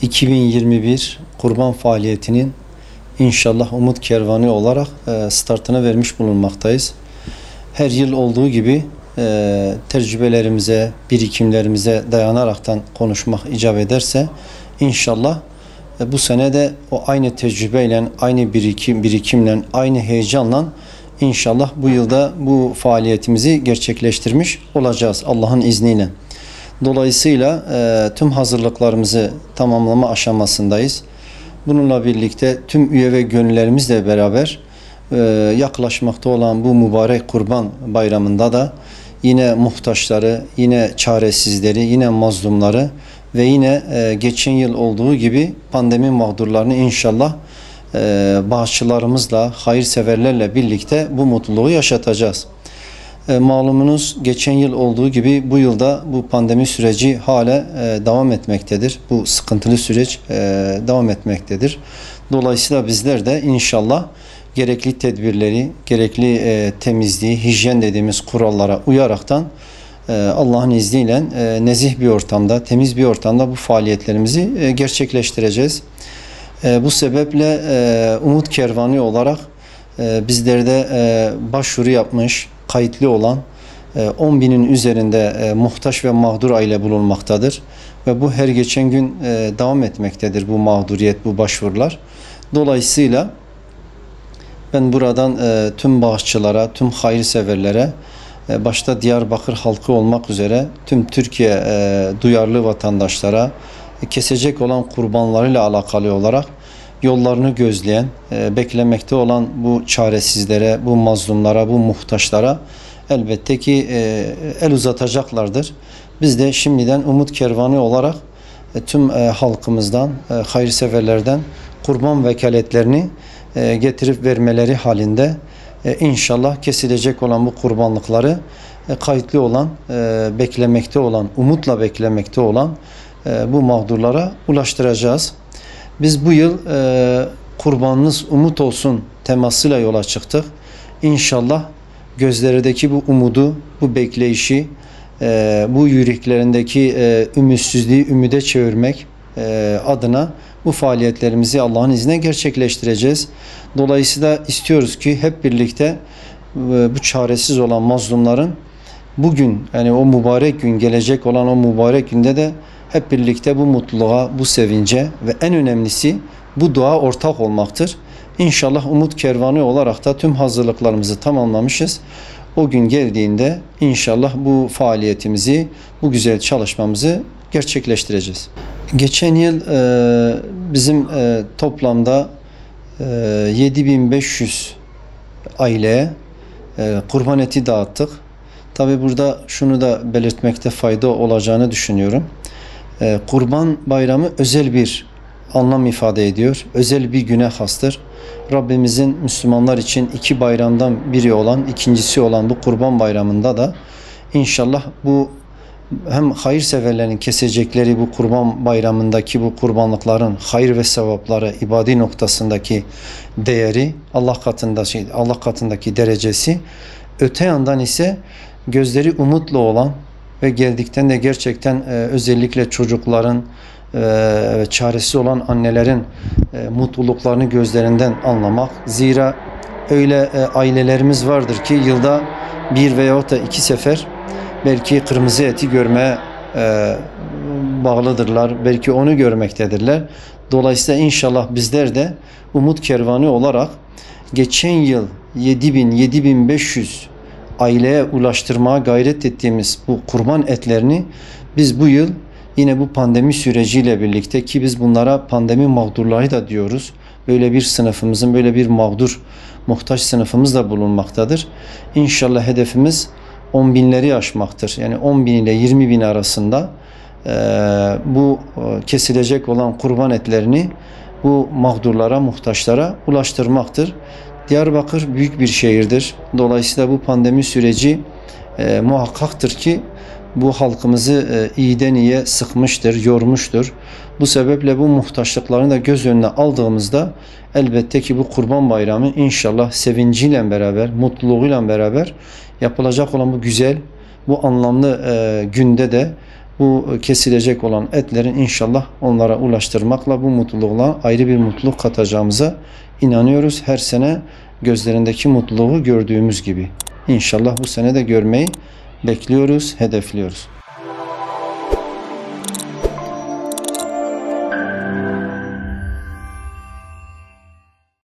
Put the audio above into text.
2021 kurban faaliyetinin inşallah Umut Kervanı olarak startını vermiş bulunmaktayız. Her yıl olduğu gibi tecrübelerimize, birikimlerimize dayanaraktan konuşmak icap ederse inşallah bu sene de o aynı tecrübeyle, aynı birikimle, aynı heyecanla inşallah bu yılda bu faaliyetimizi gerçekleştirmiş olacağız Allah'ın izniyle. Dolayısıyla tüm hazırlıklarımızı tamamlama aşamasındayız. Bununla birlikte tüm üye ve gönüllerimizle beraber yaklaşmakta olan bu mübarek Kurban Bayramı'nda da yine muhtaçları, yine çaresizleri, yine mazlumları ve yine geçen yıl olduğu gibi pandemi mağdurlarını inşallah bağışçılarımızla, hayırseverlerle birlikte bu mutluluğu yaşatacağız. Malumunuz geçen yıl olduğu gibi bu yılda bu pandemi süreci hala devam etmektedir. Bu sıkıntılı süreç devam etmektedir. Dolayısıyla bizler de inşallah gerekli tedbirleri, gerekli temizliği, hijyen dediğimiz kurallara uyaraktan Allah'ın izniyle nezih bir ortamda, temiz bir ortamda bu faaliyetlerimizi gerçekleştireceğiz. Bu sebeple Umut Kervanı olarak bizlerde başvuru yapmış, kayıtlı olan 10.000'in üzerinde muhtaç ve mağdur aile bulunmaktadır. Ve bu her geçen gün devam etmektedir bu mağduriyet, bu başvurular. Dolayısıyla ben buradan tüm bağışçılara, tüm hayırseverlere, başta Diyarbakır halkı olmak üzere tüm Türkiye duyarlı vatandaşlara kesecek olan kurbanlarıyla alakalı olarak yollarını gözleyen, beklemekte olan bu çaresizlere, bu mazlumlara, bu muhtaçlara elbette ki el uzatacaklardır. Biz de şimdiden Umut Kervanı olarak tüm halkımızdan, hayırseverlerden kurban vekaletlerini getirip vermeleri halinde inşallah kesilecek olan bu kurbanlıkları kayıtlı olan, beklemekte olan, umutla beklemekte olan bu mağdurlara ulaştıracağız. Biz bu yıl kurbanınız umut olsun temasıyla yola çıktık. İnşallah gözlerindeki bu umudu, bu bekleyişi, bu yüreklerindeki ümitsizliği ümide çevirmek adına bu faaliyetlerimizi Allah'ın izniyle gerçekleştireceğiz. Dolayısıyla istiyoruz ki hep birlikte bu çaresiz olan mazlumların bugün, yani o mübarek gün, gelecek olan o mübarek günde de hep birlikte bu mutluluğa, bu sevince ve en önemlisi bu dua ortak olmaktır. İnşallah Umut Kervanı olarak da tüm hazırlıklarımızı tamamlamışız. O gün geldiğinde inşallah bu faaliyetimizi, bu güzel çalışmamızı gerçekleştireceğiz. Geçen yıl bizim toplamda 7500 aileye kurban eti dağıttık. Tabi burada şunu da belirtmekte fayda olacağını düşünüyorum. Kurban Bayramı özel bir anlam ifade ediyor. Özel bir güne hastır. Rabbimizin Müslümanlar için iki bayramdan biri olan, ikincisi olan bu Kurban Bayramı'nda da inşallah bu hem hayırseverlerin kesecekleri bu Kurban Bayramı'ndaki bu kurbanlıkların hayır ve sevapları, ibadi noktasındaki değeri, Allah katındaki derecesi, öte yandan ise gözleri umutlu olan ve geldikten de gerçekten özellikle çocukların çaresiz olan annelerin mutluluklarını gözlerinden anlamak. Zira öyle ailelerimiz vardır ki yılda bir veyahut da iki sefer belki kırmızı eti görmeye bağlıdırlar. Belki onu görmektedirler. Dolayısıyla inşallah bizler de Umut Kervanı olarak geçen yıl 7500 aileye ulaştırmaya gayret ettiğimiz bu kurban etlerini biz bu yıl yine bu pandemi süreciyle birlikte, ki biz bunlara pandemi mağdurları da diyoruz. Böyle bir sınıfımızın, böyle bir mağdur, muhtaç sınıfımız da bulunmaktadır. İnşallah hedefimiz 10.000'leri aşmaktır. Yani 10.000 ile 20.000 arasında bu kesilecek olan kurban etlerini bu mağdurlara, muhtaçlara ulaştırmaktır. Diyarbakır büyük bir şehirdir. Dolayısıyla bu pandemi süreci muhakkaktır ki bu halkımızı iyiden iyiye sıkmıştır, yormuştur. Bu sebeple bu muhtaçlıklarını da göz önüne aldığımızda elbette ki bu Kurban Bayramı inşallah sevinciyle beraber, mutluluğuyla beraber yapılacak olan bu güzel, bu anlamlı günde de bu kesilecek olan etlerin inşallah onlara ulaştırmakla bu mutluluğa ayrı bir mutluluk katacağımıza inanıyoruz. Her sene gözlerindeki mutluluğu gördüğümüz gibi. İnşallah bu sene de görmeyi bekliyoruz, hedefliyoruz.